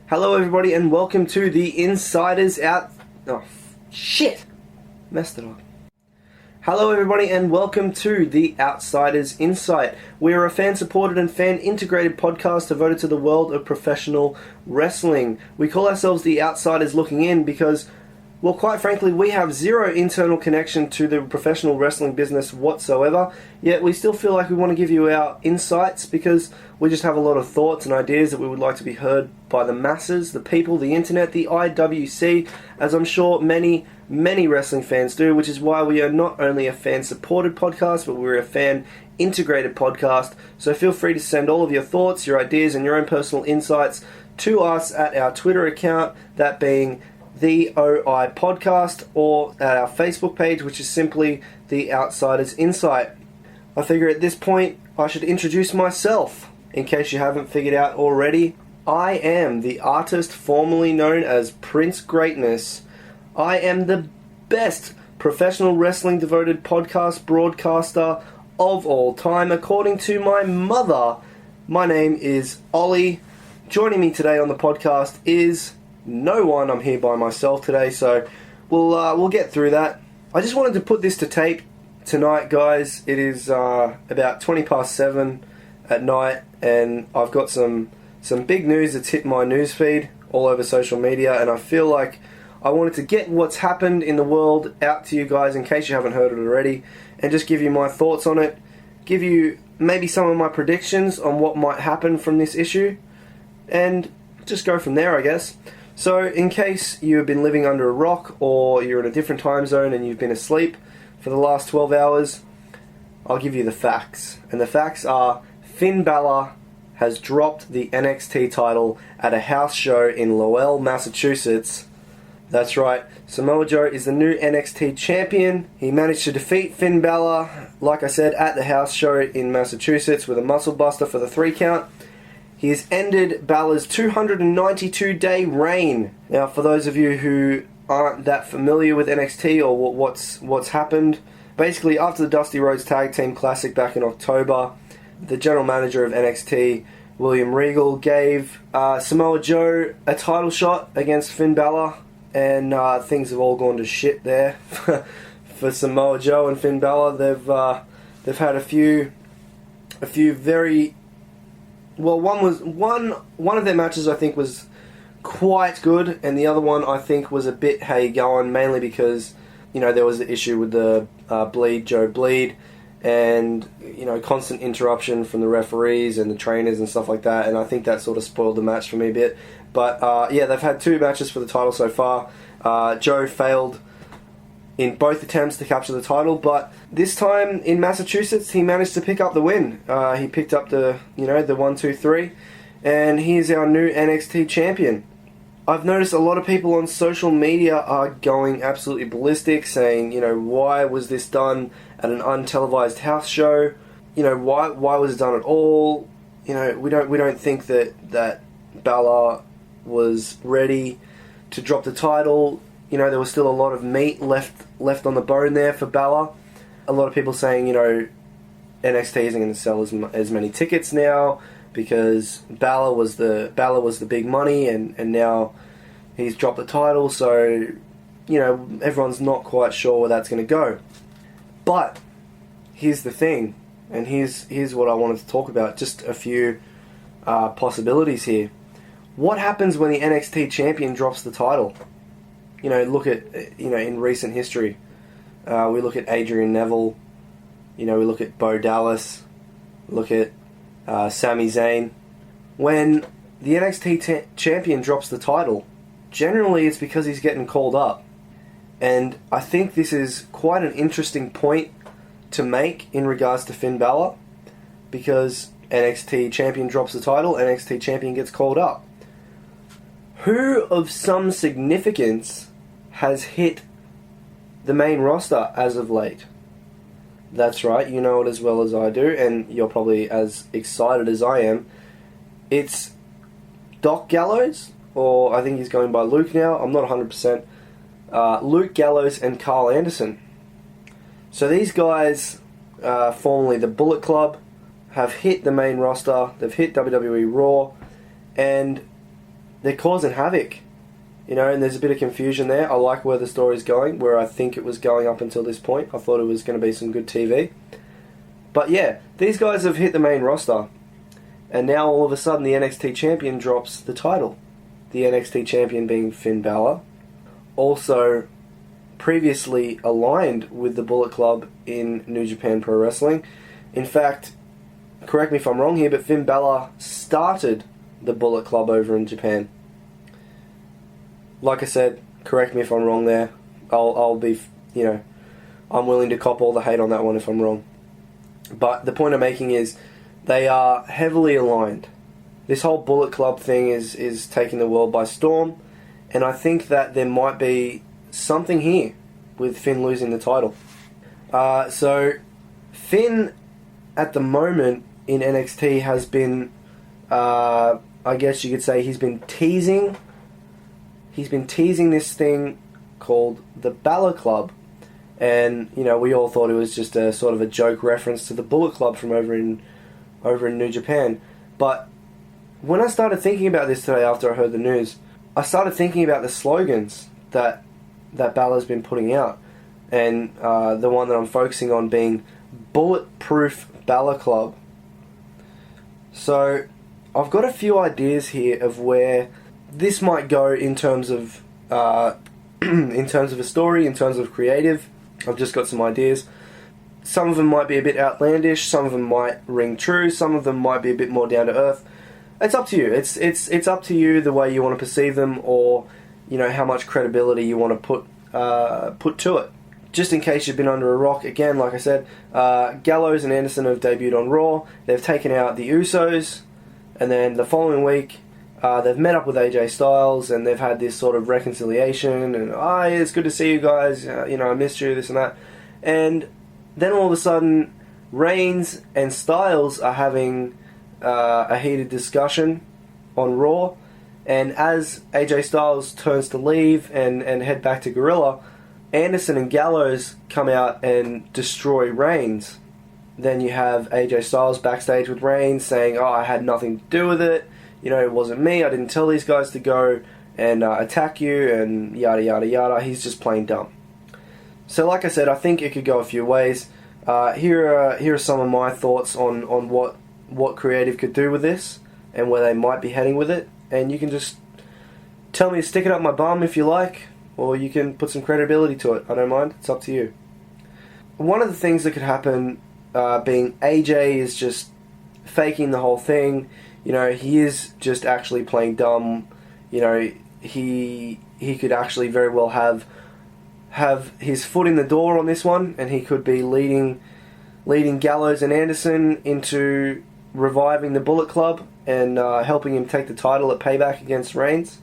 Hello everybody and welcome to the Insiders Out... Oh, shit! Messed it up. Hello everybody and welcome to the Outsiders Insight. We're a fan-supported and fan-integrated podcast devoted to the world of professional wrestling. We call ourselves the Outsiders Looking In because, well, quite frankly, we have zero internal connection to the professional wrestling business whatsoever, yet we still feel like we want to give you our insights because we just have a lot of thoughts and ideas that we would like to be heard by the masses, the people, the internet, the IWC, as I'm sure many wrestling fans do, which is why we are not only a fan-supported podcast, but we're a fan-integrated podcast. So feel free to send all of your thoughts, your ideas, and your own personal insights to us at our Twitter account, that being the OI Podcast, or at our Facebook page, which is simply the Outsiders Insight. I figure at this point I should introduce myself. In case you haven't figured out already, I am the artist formerly known as Prince Greatness. I am the best professional wrestling devoted podcast broadcaster of all time, according to my mother. My name is Ollie. Joining me today on the podcast is no one. I'm here by myself today, so we'll get through that. I just wanted to put this to tape tonight, guys. It is about 20 past 7 at night, and I've got some big news that's hit my newsfeed all over social media, and I feel like I wanted to get what's happened in the world out to you guys in case you haven't heard it already, and just give you my thoughts on it, give you maybe some of my predictions on what might happen from this issue, and just go from there, I guess. So in case you have been living under a rock or you're in a different time zone and you've been asleep for the last 12 hours, I'll give you the facts. And the facts are Finn Balor has dropped the NXT title at a house show in Lowell, Massachusetts. That's right, Samoa Joe is the new NXT champion. He managed to defeat Finn Balor, like I said, at the house show in Massachusetts with a muscle buster for the 3 count. He has ended Balor's 292-day reign. Now, for those of you who aren't that familiar with NXT or what's happened, basically after the Dusty Rhodes Tag Team Classic back in October, the general manager of NXT, William Regal, gave Samoa Joe a title shot against Finn Balor, and things have all gone to shit there for Samoa Joe and Finn Balor. They've had a few very... Well, one of their matches I think was quite good, and the other one I think was a bit how you going, mainly because, you know, there was the issue with the Bleed Joe Bleed, and, you know, constant interruption from the referees and the trainers and stuff like that, and I think that sort of spoiled the match for me a bit. But yeah, they've had 2 matches for the title so far. Joe failed in both attempts to capture the title, but this time in Massachusetts he managed to pick up the win. He picked up the 1, 2, 3, and he is our new NXT champion. I've noticed a lot of people on social media are going absolutely ballistic, saying, you know, why was this done at an untelevised house show? You know, why was it done at all? You know, we don't think that Balor was ready to drop the title. You know, there was still a lot of meat left on the bone there for Balor. A lot of people saying, you know, NXT isn't going to sell as many tickets now because Balor was the big money, and now he's dropped the title, so, you know, everyone's not quite sure where that's going to go. But here's the thing, and here's what I wanted to talk about, just a few possibilities here. What happens when the NXT champion drops the title? You know, look at, you know, in recent history, we look at Adrian Neville, you know, we look at Bo Dallas, look at Sami Zayn. When the NXT champion drops the title, generally it's because he's getting called up. And I think this is quite an interesting point to make in regards to Finn Balor, because NXT champion drops the title, NXT champion gets called up. Who of some significance has hit the main roster as of late? That's right, you know it as well as I do, and you're probably as excited as I am. It's Doc Gallows, or I think he's going by Luke now, I'm not 100%. Luke Gallows and Carl Anderson. So these guys, formerly the Bullet Club, have hit the main roster, they've hit WWE Raw, and they're causing havoc. And there's a bit of confusion there. I like where the story's going, where I think it was going up until this point. I thought it was going to be some good TV. But yeah, these guys have hit the main roster. And now all of a sudden the NXT champion drops the title. The NXT champion being Finn Balor. Also previously aligned with the Bullet Club in New Japan Pro Wrestling. In fact, correct me if I'm wrong here, but Finn Balor started the Bullet Club over in Japan. Like I said, correct me if I'm wrong there. I'll be, I'm willing to cop all the hate on that one if I'm wrong. But the point I'm making is they are heavily aligned. This whole Bullet Club thing is taking the world by storm, and I think that there might be something here with Finn losing the title. So Finn, at the moment in NXT, has been, I guess you could say, he's been teasing this thing called the Balor Club. And, we all thought it was just a sort of a joke reference to the Bullet Club from over in New Japan. But when I started thinking about this today after I heard the news, I started thinking about the slogans that Balor's been putting out. And the one that I'm focusing on being Bulletproof Balor Club. So I've got a few ideas here of where this might go in terms of in terms of a story, in terms of creative. I've just got some ideas. Some of them might be a bit outlandish, some of them might ring true, some of them might be a bit more down to earth. It's up to you. It's up to you the way you want to perceive them, or how much credibility you want to put to it. Just in case you've been under a rock, again, like I said, Gallows and Anderson have debuted on Raw. They've taken out the Usos, and then the following week they've met up with AJ Styles, and they've had this sort of reconciliation, and yeah, it's good to see you guys, I missed you, this and that. And then all of a sudden, Reigns and Styles are having a heated discussion on Raw, and as AJ Styles turns to leave and head back to Gorilla, Anderson and Gallows come out and destroy Reigns. Then you have AJ Styles backstage with Reigns saying, I had nothing to do with it. It wasn't me. I didn't tell these guys to go and attack you and yada, yada, yada. He's just plain dumb. So like I said, I think it could go a few ways. Here are some of my thoughts on what creative could do with this and where they might be heading with it. And you can just tell me to stick it up my bum if you like, or you can put some credibility to it. I don't mind. It's up to you. One of the things that could happen being AJ is just faking the whole thing. He is just actually playing dumb. He could actually very well have his foot in the door on this one, and he could be leading Gallows and Anderson into reviving the Bullet Club and helping him take the title at Payback against Reigns.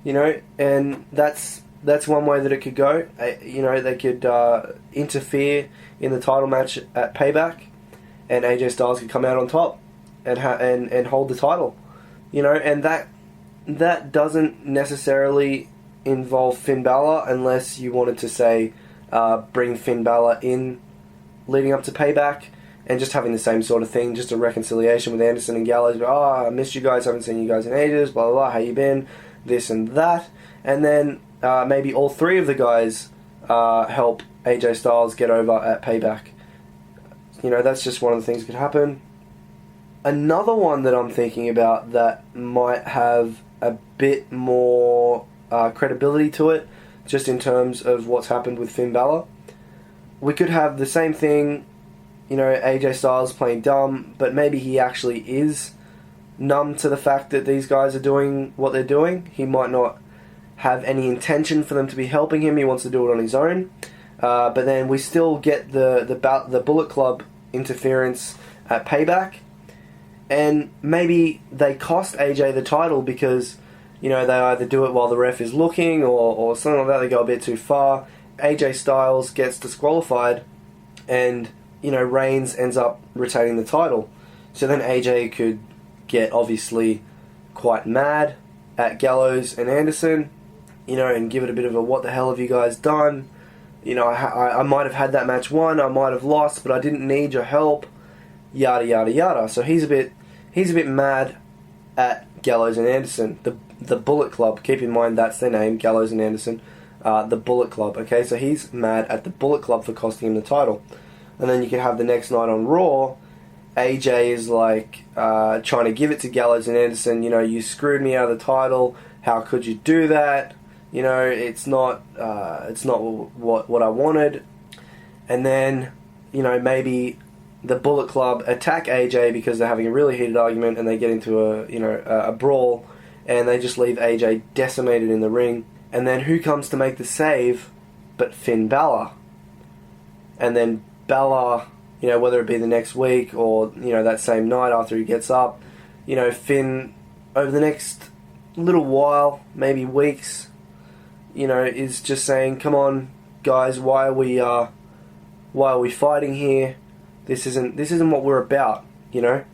And that's one way that it could go. They could interfere in the title match at Payback, and AJ Styles could come out on top and hold the title. And that doesn't necessarily involve Finn Balor unless you wanted to say bring Finn Balor in leading up to Payback and just having the same sort of thing, just a reconciliation with Anderson and Gallows. I missed you guys, haven't seen you guys in ages, blah blah blah, how you been, this and that. And then maybe all three of the guys help AJ Styles get over at Payback. That's just one of the things that could happen. Another one that I'm thinking about that might have a bit more credibility to it, just in terms of what's happened with Finn Balor. We could have the same thing, AJ Styles playing dumb, but maybe he actually is numb to the fact that these guys are doing what they're doing. He might not have any intention for them to be helping him. He wants to do it on his own. But then we still get the Bullet Club interference at Payback. And maybe they cost AJ the title because, they either do it while the ref is looking or something like that. They go a bit too far. AJ Styles gets disqualified and, Reigns ends up retaining the title. So then AJ could get obviously quite mad at Gallows and Anderson, and give it a bit of a what the hell have you guys done? I might have had that match won, I might have lost, but I didn't need your help, yada yada yada. So he's a bit mad at Gallows and Anderson, the Bullet Club. Keep in mind that's their name, Gallows and Anderson, the Bullet Club. Okay, so he's mad at the Bullet Club for costing him the title. And then you can have the next night on Raw, AJ is like trying to give it to Gallows and Anderson. You know, you screwed me out of the title. How could you do that? You know, it's not what I wanted. And then, you know, maybe the Bullet Club attack AJ because they're having a really heated argument and they get into a brawl, and they just leave AJ decimated in the ring. And then who comes to make the save but Finn Balor? And then Balor, you know, whether it be the next week or, you know, that same night after he gets up, you know, Finn, over the next little while, maybe weeks, you know, is just saying, come on, guys, why are we fighting here? This isn't what we're about, you know?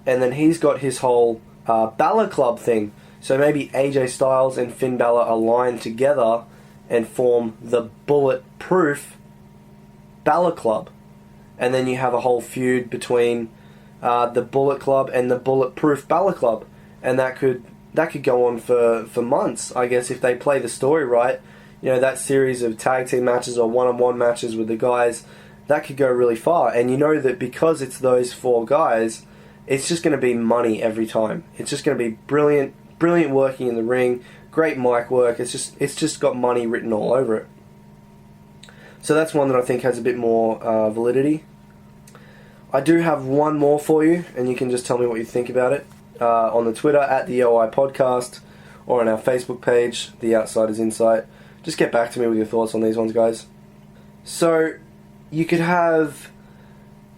And then he's got his whole Balor Club thing. So maybe AJ Styles and Finn Balor align together and form the Bulletproof Balor Club. And then you have a whole feud between the Bullet Club and the Bulletproof Balor Club. And that could go on for months, I guess, if they play the story right. You know, that series of tag team matches or one-on-one matches with the guys, that could go really far. And you know that because it's those four guys, it's just going to be money every time. It's just going to be brilliant working in the ring, great mic work. It's just got money written all over it. So that's one that I think has a bit more validity. I do have one more for you, and you can just tell me what you think about it on the Twitter at the OI Podcast or on our Facebook page, The Outsiders Insight. Just get back to me with your thoughts on these ones, guys. So you could have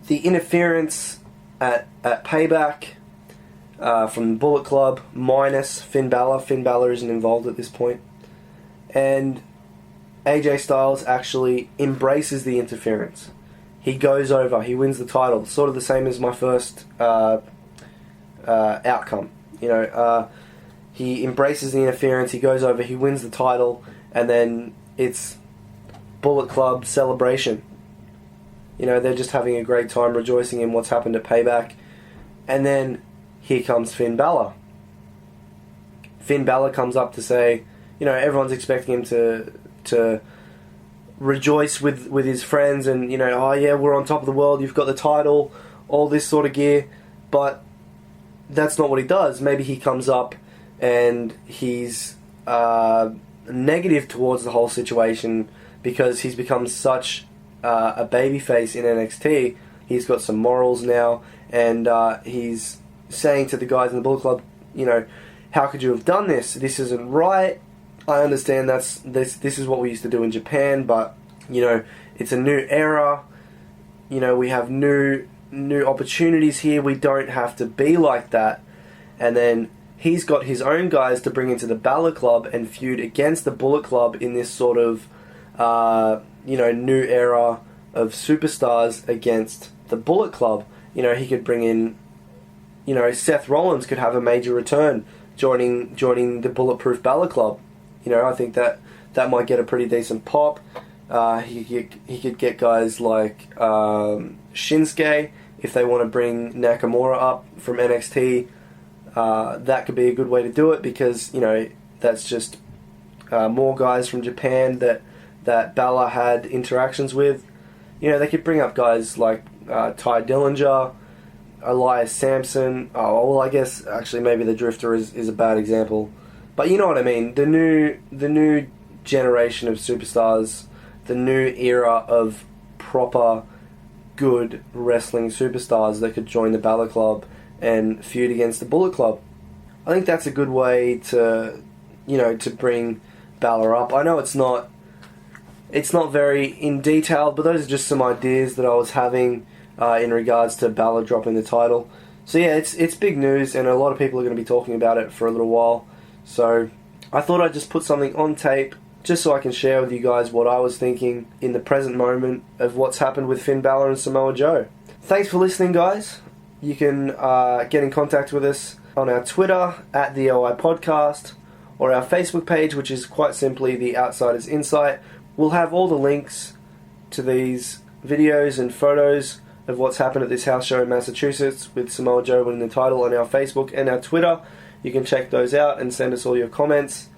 the interference at Payback from the Bullet Club minus Finn Balor. Finn Balor isn't involved at this point. And AJ Styles actually embraces the interference. He goes over, he wins the title. Sort of the same as my first outcome. You know, he embraces the interference, he goes over, he wins the title, and then it's Bullet Club celebration. You know, they're just having a great time rejoicing in what's happened at Payback. And then here comes Finn Balor. Finn Balor comes up to say, you know, everyone's expecting him to rejoice with his friends and, you know, oh yeah, we're on top of the world, you've got the title, all this sort of gear. But that's not what he does. Maybe he comes up and he's negative towards the whole situation because he's become such a babyface in NXT. He's got some morals now, and he's saying to the guys in the Bullet Club, you know, how could you have done this? This isn't right. I understand this is what we used to do in Japan, but, you know, it's a new era. You know, we have new opportunities here. We don't have to be like that. And then he's got his own guys to bring into the Balor Club and feud against the Bullet Club in this sort of, you know, new era of superstars against the Bullet Club. You know, he could bring in, you know, Seth Rollins could have a major return joining the Bulletproof Balor Club. You know, I think that might get a pretty decent pop. He could get guys like Shinsuke if they want to bring Nakamura up from NXT. That could be a good way to do it because, you know, that's just more guys from Japan that Balor had interactions with. You know, they could bring up guys like Ty Dillinger, Elias Sampson. Oh, well, I guess actually maybe the Drifter is a bad example, but you know what I mean. The new generation of superstars, the new era of proper good wrestling superstars that could join the Balor Club and feud against the Bullet Club. I think that's a good way to, you know, to bring Balor up. I know it's not very in detail, but those are just some ideas that I was having in regards to Balor dropping the title. So yeah, it's big news, and a lot of people are going to be talking about it for a little while. So I thought I'd just put something on tape just so I can share with you guys what I was thinking in the present moment of what's happened with Finn Balor and Samoa Joe. Thanks for listening, guys. You can get in contact with us on our Twitter at the OI Podcast, or our Facebook page, which is quite simply The Outsiders Insight. We'll have all the links to these videos and photos of what's happened at this house show in Massachusetts with Samoa Joe winning the title on our Facebook and our Twitter. You can check those out and send us all your comments.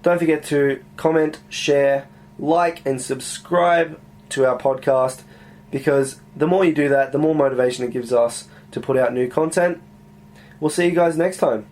Don't forget to comment, share, like and subscribe to our podcast, because the more you do that, the more motivation it gives us to put out new content. We'll see you guys next time.